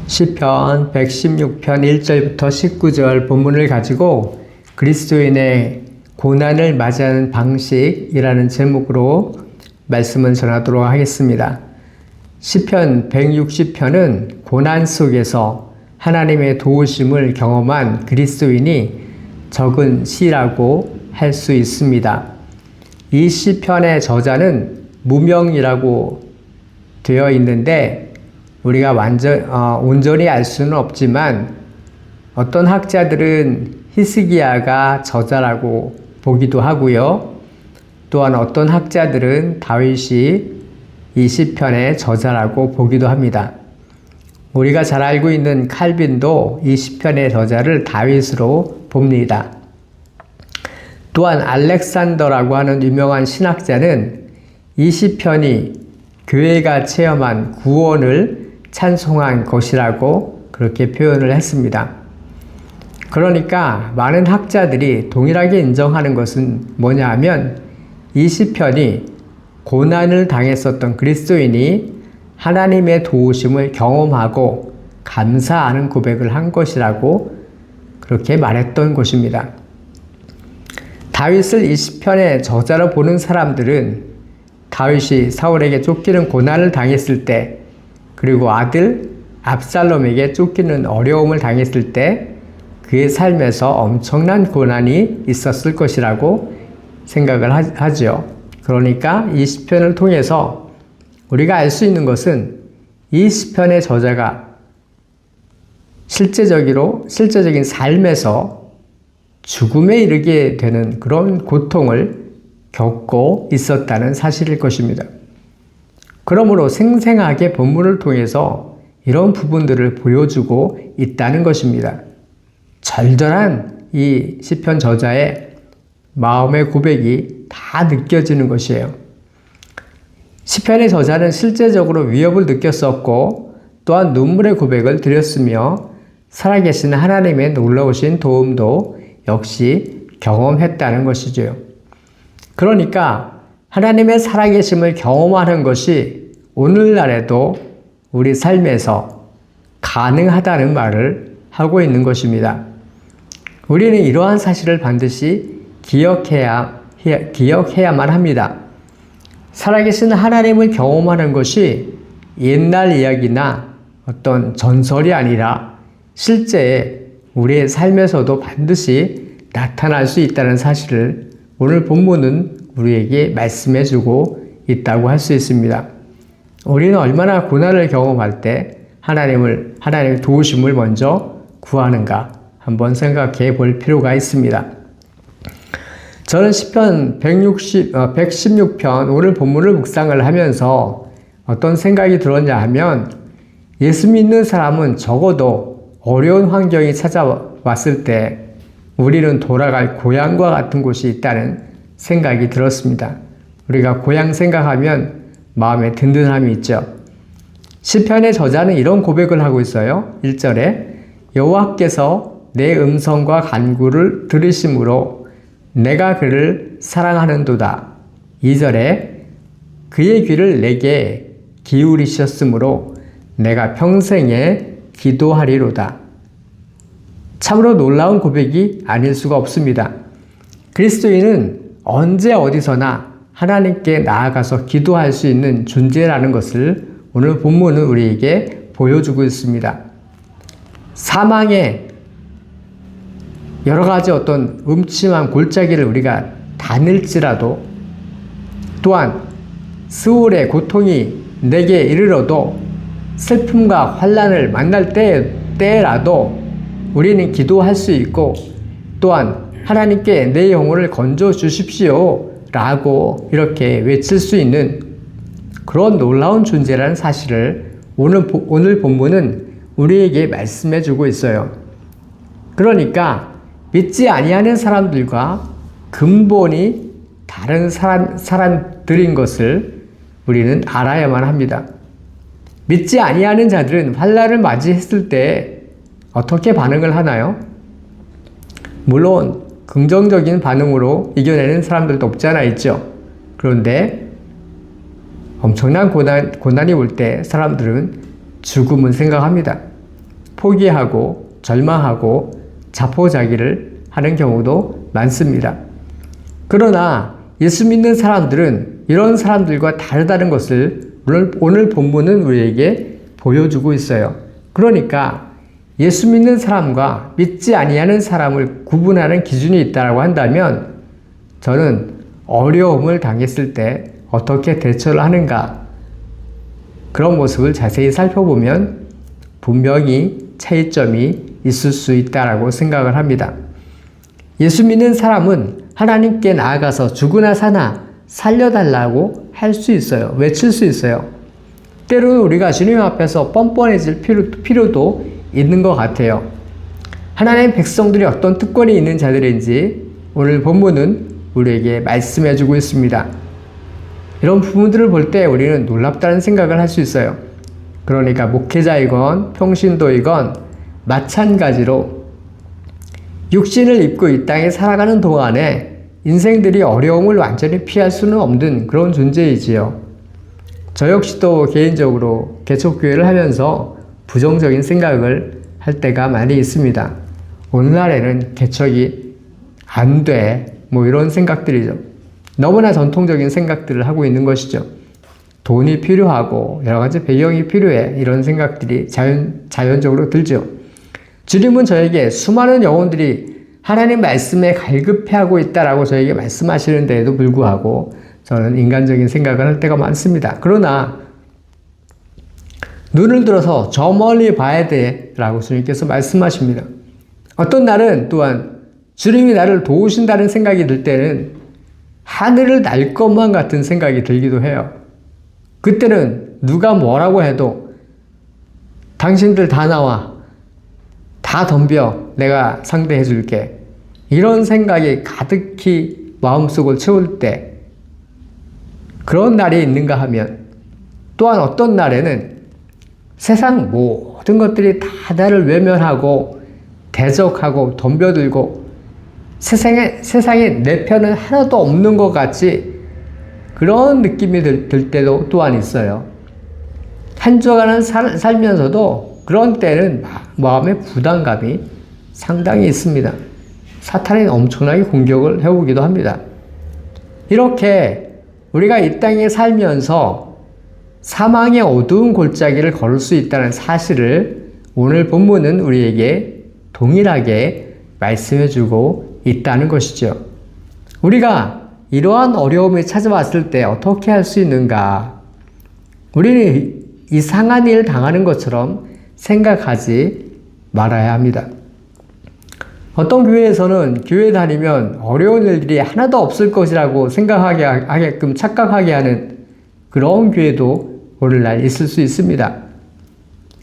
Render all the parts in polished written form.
시편 116편 1절부터 19절 본문을 가지고 그리스도인의 고난을 맞이하는 방식이라는 제목으로 말씀을 전하도록 하겠습니다. 시편 160편은 고난 속에서 하나님의 도우심을 경험한 그리스도인이 적은 시라고 할 수 있습니다. 이 시편의 저자는 무명이라고 되어 있는데 우리가 온전히 알 수는 없지만 어떤 학자들은 히스기야가 저자라고 보기도 하고요. 또한 어떤 학자들은 다윗이 이 시편의 저자라고 보기도 합니다. 우리가 잘 알고 있는 칼빈도 이 시편의 저자를 다윗으로 봅니다. 또한 알렉산더라고 하는 유명한 신학자는 이 시편이 교회가 체험한 구원을 찬송한 것이라고 그렇게 표현을 했습니다. 그러니까 많은 학자들이 동일하게 인정하는 것은 뭐냐 하면 이 시편이 고난을 당했었던 그리스도인이 하나님의 도우심을 경험하고 감사하는 고백을 한 것이라고 그렇게 말했던 것입니다. 다윗을 이 시편의 저자로 보는 사람들은 다윗이 사울에게 쫓기는 고난을 당했을 때, 그리고 아들 압살롬에게 쫓기는 어려움을 당했을 때 그의 삶에서 엄청난 고난이 있었을 것이라고 생각을 하죠. 그러니까 이 시편을 통해서 우리가 알 수 있는 것은 이 시편의 저자가 실제적인 삶에서 죽음에 이르게 되는 그런 고통을 겪고 있었다는 사실일 것입니다. 그러므로 생생하게 본문을 통해서 이런 부분들을 보여주고 있다는 것입니다. 절절한 이 시편 저자의 마음의 고백이 다 느껴지는 것이에요. 시편의 저자는 실제적으로 위협을 느꼈었고 또한 눈물의 고백을 드렸으며 살아계신 하나님의 놀라우신 도움도 역시 경험했다는 것이죠. 그러니까 하나님의 살아계심을 경험하는 것이 오늘날에도 우리 삶에서 가능하다는 말을 하고 있는 것입니다. 우리는 이러한 사실을 반드시 기억해야만 합니다. 살아계신 하나님을 경험하는 것이 옛날 이야기나 어떤 전설이 아니라 실제 우리의 삶에서도 반드시 나타날 수 있다는 사실을 오늘 본문은 우리에게 말씀해 주고 있다고 할 수 있습니다. 우리는 얼마나 고난을 경험할 때 하나님의 도우심을 먼저 구하는가 한번 생각해 볼 필요가 있습니다. 저는 시편 116편 오늘 본문을 묵상을 하면서 어떤 생각이 들었냐 하면 예수 믿는 사람은 적어도 어려운 환경이 찾아왔을 때 우리는 돌아갈 고향과 같은 곳이 있다는 생각이 들었습니다. 우리가 고향 생각하면 마음에 든든함이 있죠. 시편의 저자는 이런 고백을 하고 있어요. 1절에 여호와께서 내 음성과 간구를 들으심으로 내가 그를 사랑하는도다. 2절에 그의 귀를 내게 기울이셨으므로 내가 평생에 기도하리로다. 참으로 놀라운 고백이 아닐 수가 없습니다. 그리스도인은 언제 어디서나 하나님께 나아가서 기도할 수 있는 존재라는 것을 오늘 본문은 우리에게 보여주고 있습니다. 사망의 여러 가지 어떤 음침한 골짜기를 우리가 다닐지라도 또한 스울의 고통이 내게 이르러도 슬픔과 환난을 만날 때라도 우리는 기도할 수 있고 또한 하나님께 내 영혼을 건져 주십시오 라고 이렇게 외칠 수 있는 그런 놀라운 존재라는 사실을 오늘 본문은 우리에게 말씀해 주고 있어요. 그러니까 믿지 아니하는 사람들과 근본이 다른 사람들인 것을 우리는 알아야만 합니다. 믿지 아니하는 자들은 환난을 맞이했을 때 어떻게 반응을 하나요? 물론 긍정적인 반응으로 이겨내는 사람들도 없지 않아 있죠. 그런데 엄청난 고난이 올 때 사람들은 죽음을 생각합니다. 포기하고 절망하고 자포자기를 하는 경우도 많습니다. 그러나 예수 믿는 사람들은 이런 사람들과 다르다는 것을 오늘 본문은 우리에게 보여주고 있어요. 그러니까 예수 믿는 사람과 믿지 아니하는 사람을 구분하는 기준이 있다고 한다면 저는 어려움을 당했을 때 어떻게 대처를 하는가 그런 모습을 자세히 살펴보면 분명히 차이점이 있을 수 있다고 생각을 합니다. 예수 믿는 사람은 하나님께 나아가서 죽으나 사나 살려달라고 할 수 있어요. 외칠 수 있어요. 때로는 우리가 주님 앞에서 뻔뻔해질 필요도 있는 것 같아요. 하나님의 백성들이 어떤 특권이 있는 자들인지 오늘 본문은 우리에게 말씀해 주고 있습니다. 이런 부분들을 볼 때 우리는 놀랍다는 생각을 할 수 있어요. 그러니까 목회자이건 평신도이건 마찬가지로 육신을 입고 이 땅에 살아가는 동안에 인생들이 어려움을 완전히 피할 수는 없는 그런 존재이지요. 저 역시도 개인적으로 개척교회를 하면서 부정적인 생각을 할 때가 많이 있습니다. 오늘날에는 개척이 안 돼. 이런 생각들이죠. 너무나 전통적인 생각들을 하고 있는 것이죠. 돈이 필요하고 여러 가지 배경이 필요해. 이런 생각들이 자연적으로 들죠. 주님은 저에게 수많은 영혼들이 하나님 말씀에 갈급해하고 있다라고 저에게 말씀하시는데도 불구하고 저는 인간적인 생각을 할 때가 많습니다. 그러나 눈을 들어서 저 멀리 봐야 돼 라고 주님께서 말씀하십니다. 어떤 날은 또한 주님이 나를 도우신다는 생각이 들 때는 하늘을 날 것만 같은 생각이 들기도 해요. 그때는 누가 뭐라고 해도 당신들 다 나와. 다 덤벼. 내가 상대해 줄게. 이런 생각이 가득히 마음속을 채울 때 그런 날이 있는가 하면 또한 어떤 날에는 세상 모든 것들이 다 나를 외면하고 대적하고 덤벼들고 세상에 내 편은 하나도 없는 것 같이 그런 느낌이 들 때도 또한 있어요. 한 주간은 살면서도 그런 때는 마음의 부담감이 상당히 있습니다. 사탄이 엄청나게 공격을 해오기도 합니다. 이렇게 우리가 이 땅에 살면서 사망의 어두운 골짜기를 걸을 수 있다는 사실을 오늘 본문은 우리에게 동일하게 말씀해주고 있다는 것이죠. 우리가 이러한 어려움이 찾아왔을 때 어떻게 할 수 있는가? 우리는 이상한 일을 당하는 것처럼 생각하지 말아야 합니다. 어떤 교회에서는 교회 다니면 어려운 일들이 하나도 없을 것이라고 생각하게 하게끔 착각하게 하는 그런 교회도 오늘날 있을 수 있습니다.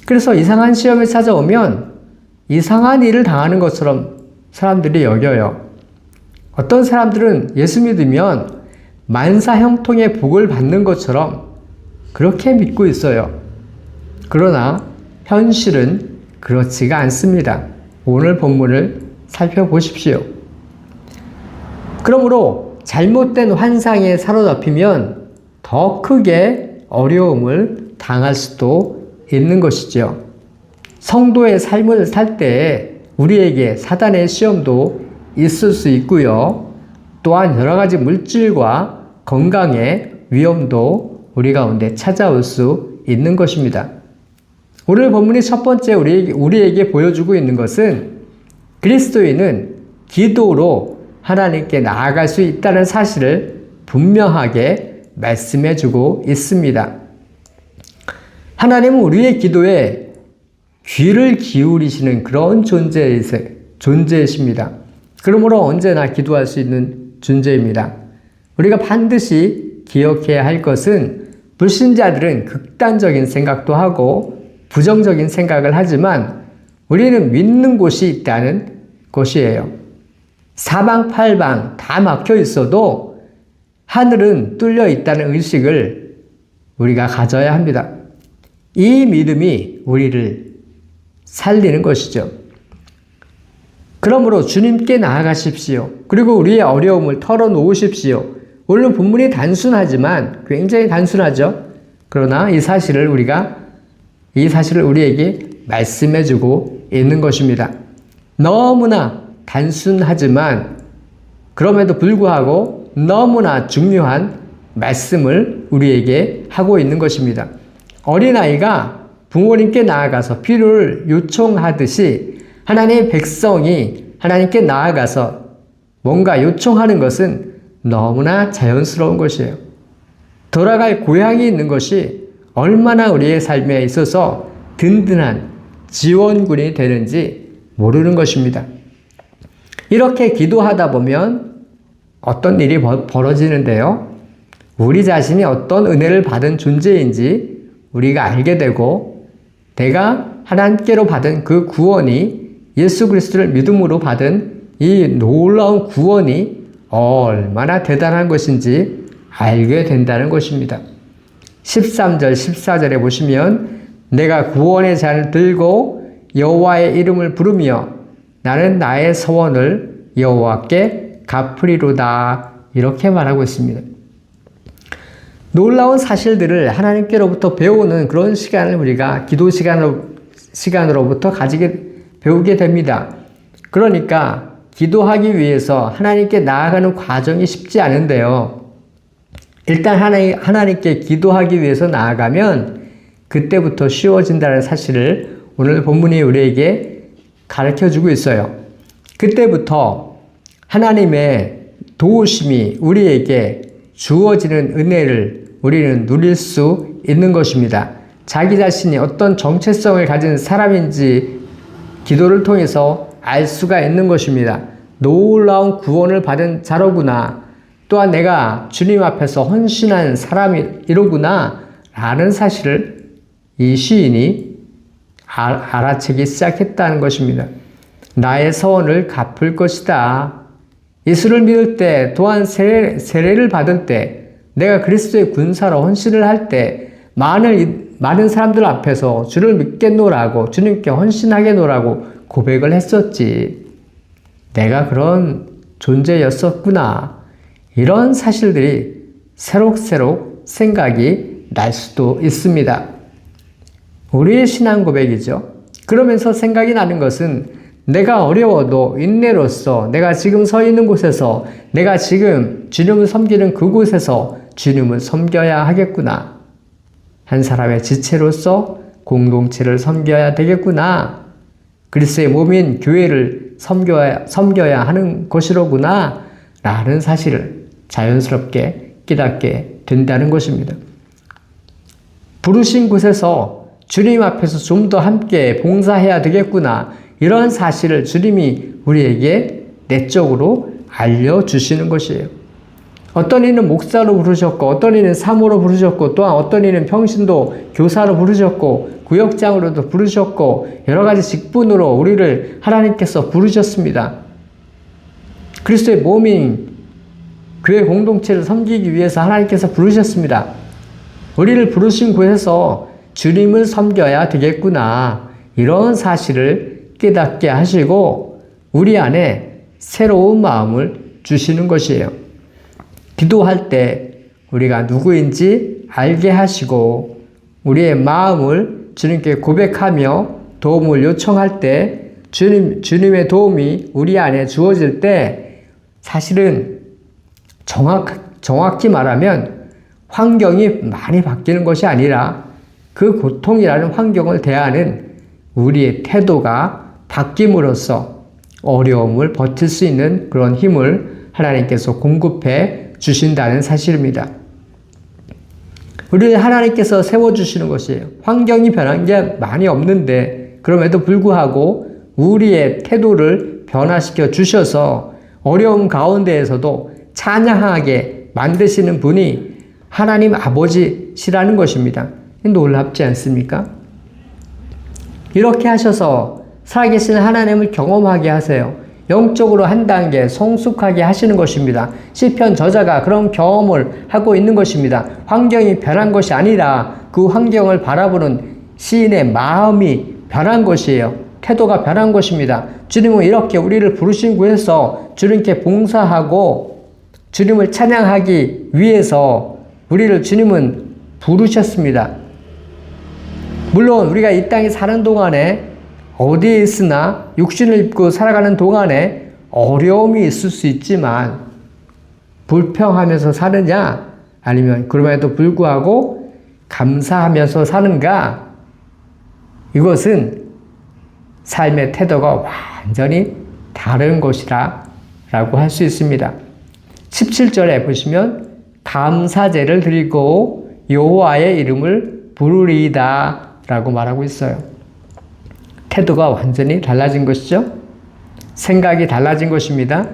그래서 이상한 시험이 찾아오면 이상한 일을 당하는 것처럼 사람들이 여겨요. 어떤 사람들은 예수 믿으면 만사 형통의 복을 받는 것처럼 그렇게 믿고 있어요. 그러나 현실은 그렇지가 않습니다. 오늘 본문을 살펴보십시오. 그러므로 잘못된 환상에 사로잡히면 더 크게 어려움을 당할 수도 있는 것이죠. 성도의 삶을 살 때 우리에게 사단의 시험도 있을 수 있고요. 또한 여러 가지 물질과 건강의 위험도 우리 가운데 찾아올 수 있는 것입니다. 오늘 본문이 첫 번째 우리에게 보여주고 있는 것은 그리스도인은 기도로 하나님께 나아갈 수 있다는 사실을 분명하게 말씀해주고 있습니다. 하나님은 우리의 기도에 귀를 기울이시는 그런 존재이십니다. 그러므로 언제나 기도할 수 있는 존재입니다. 우리가 반드시 기억해야 할 것은 불신자들은 극단적인 생각도 하고 부정적인 생각을 하지만 우리는 믿는 곳이 있다는 것이에요. 사방팔방 다 막혀 있어도 하늘은 뚫려 있다는 의식을 우리가 가져야 합니다. 이 믿음이 우리를 살리는 것이죠. 그러므로 주님께 나아가십시오. 그리고 우리의 어려움을 털어놓으십시오. 물론 본문이 단순하지만 굉장히 단순하죠. 그러나 이 사실을 우리에게 말씀해주고 있는 것입니다. 너무나 단순하지만 그럼에도 불구하고 너무나 중요한 말씀을 우리에게 하고 있는 것입니다. 어린아이가 부모님께 나아가서 필요를 요청하듯이 하나님의 백성이 하나님께 나아가서 뭔가 요청하는 것은 너무나 자연스러운 것이에요. 돌아갈 고향이 있는 것이 얼마나 우리의 삶에 있어서 든든한 지원군이 되는지 모르는 것입니다. 이렇게 기도하다 보면 어떤 일이 벌어지는데요. 우리 자신이 어떤 은혜를 받은 존재인지 우리가 알게 되고 내가 하나님께로 받은 그 구원이 예수 그리스도를 믿음으로 받은 이 놀라운 구원이 얼마나 대단한 것인지 알게 된다는 것입니다. 13절, 14절에 보시면 내가 구원의 잔을 들고 여호와의 이름을 부르며 나는 나의 서원을 여호와께 갚으리로다 이렇게 말하고 있습니다. 놀라운 사실들을 하나님께로부터 배우는 그런 시간을 우리가 기도 시간으로부터 배우게 됩니다. 그러니까 기도하기 위해서 하나님께 나아가는 과정이 쉽지 않은데요. 일단 하나님께 기도하기 위해서 나아가면 그때부터 쉬워진다는 사실을 오늘 본문이 우리에게 가르쳐주고 있어요. 그때부터 하나님의 도우심이 우리에게 주어지는 은혜를 우리는 누릴 수 있는 것입니다. 자기 자신이 어떤 정체성을 가진 사람인지 기도를 통해서 알 수가 있는 것입니다. 놀라운 구원을 받은 자로구나. 또한 내가 주님 앞에서 헌신한 사람이로구나 라는 사실을 이 시인이 알아채기 시작했다는 것입니다. 나의 서원을 갚을 것이다. 예수를 믿을 때 또한 세례를 받을 때 내가 그리스도의 군사로 헌신을 할 때 많은 사람들 앞에서 주를 믿겠노라고 주님께 헌신하겠노라고 고백을 했었지. 내가 그런 존재였었구나. 이런 사실들이 새록새록 생각이 날 수도 있습니다. 우리의 신앙 고백이죠. 그러면서 생각이 나는 것은 내가 어려워도 인내로서 내가 지금 서 있는 곳에서 내가 지금 주님을 섬기는 그곳에서 주님을 섬겨야 하겠구나. 한 사람의 지체로서 공동체를 섬겨야 되겠구나. 그리스도의 몸인 교회를 섬겨야 하는 것이로구나. 라는 사실을 자연스럽게 깨닫게 된다는 것입니다. 부르신 곳에서 주님 앞에서 좀 더 함께 봉사해야 되겠구나. 이런 사실을 주님이 우리에게 내적으로 알려주시는 것이에요. 어떤 이는 목사로 부르셨고 어떤 이는 사모로 부르셨고 또한 어떤 이는 평신도 교사로 부르셨고 구역장으로도 부르셨고 여러 가지 직분으로 우리를 하나님께서 부르셨습니다. 그리스도의 몸인 교회 공동체를 섬기기 위해서 하나님께서 부르셨습니다. 우리를 부르신 곳에서 주님을 섬겨야 되겠구나. 이런 사실을 깨닫게 하시고 우리 안에 새로운 마음을 주시는 것이에요. 기도할 때 우리가 누구인지 알게 하시고 우리의 마음을 주님께 고백하며 도움을 요청할 때 주님의 도움이 우리 안에 주어질 때 사실은 정확히 말하면 환경이 많이 바뀌는 것이 아니라 그 고통이라는 환경을 대하는 우리의 태도가 바뀜으로써 어려움을 버틸 수 있는 그런 힘을 하나님께서 공급해 주신다는 사실입니다. 우리를 하나님께서 세워주시는 것이에요. 환경이 변한 게 많이 없는데 그럼에도 불구하고 우리의 태도를 변화시켜 주셔서 어려움 가운데에서도 찬양하게 만드시는 분이 하나님 아버지시라는 것입니다. 놀랍지 않습니까? 이렇게 하셔서 살아계신 하나님을 경험하게 하세요. 영적으로 한 단계 성숙하게 하시는 것입니다. 시편 저자가 그런 경험을 하고 있는 것입니다. 환경이 변한 것이 아니라 그 환경을 바라보는 시인의 마음이 변한 것이에요. 태도가 변한 것입니다. 주님은 이렇게 우리를 부르신 곳에서 주님께 봉사하고 주님을 찬양하기 위해서 우리를 주님은 부르셨습니다. 물론 우리가 이 땅에 사는 동안에 어디에 있으나 육신을 입고 살아가는 동안에 어려움이 있을 수 있지만 불평하면서 사느냐 아니면 그럼에도 불구하고 감사하면서 사는가, 이것은 삶의 태도가 완전히 다른 것이라 라고 할 수 있습니다. 17절에 보시면 감사제를 드리고 여호와의 이름을 부르리이다 라고 말하고 있어요. 태도가 완전히 달라진 것이죠. 생각이 달라진 것입니다.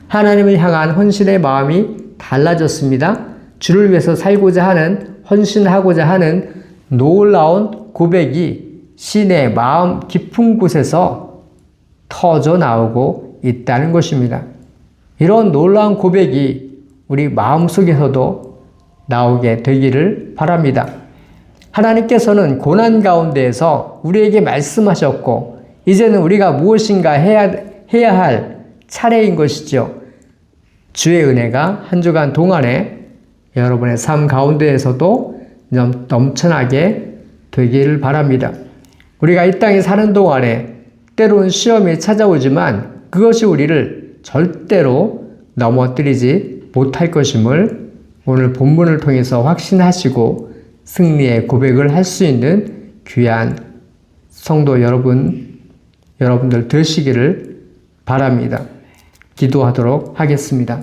하나님을 향한 헌신의 마음이 달라졌습니다. 주를 위해서 살고자 하는, 헌신하고자 하는 놀라운 고백이 신의 마음 깊은 곳에서 터져 나오고 있다는 것입니다. 이런 놀라운 고백이 우리 마음속에서도 나오게 되기를 바랍니다. 하나님께서는 고난 가운데에서 우리에게 말씀하셨고 이제는 우리가 무엇인가 해야 할 차례인 것이죠. 주의 은혜가 한 주간 동안에 여러분의 삶 가운데에서도 넘쳐나게 되기를 바랍니다. 우리가 이 땅에 사는 동안에 때로는 시험이 찾아오지만 그것이 우리를 절대로 넘어뜨리지 못할 것임을 오늘 본문을 통해서 확신하시고 승리의 고백을 할 수 있는 귀한 성도 여러분들 되시기를 바랍니다. 기도하도록 하겠습니다.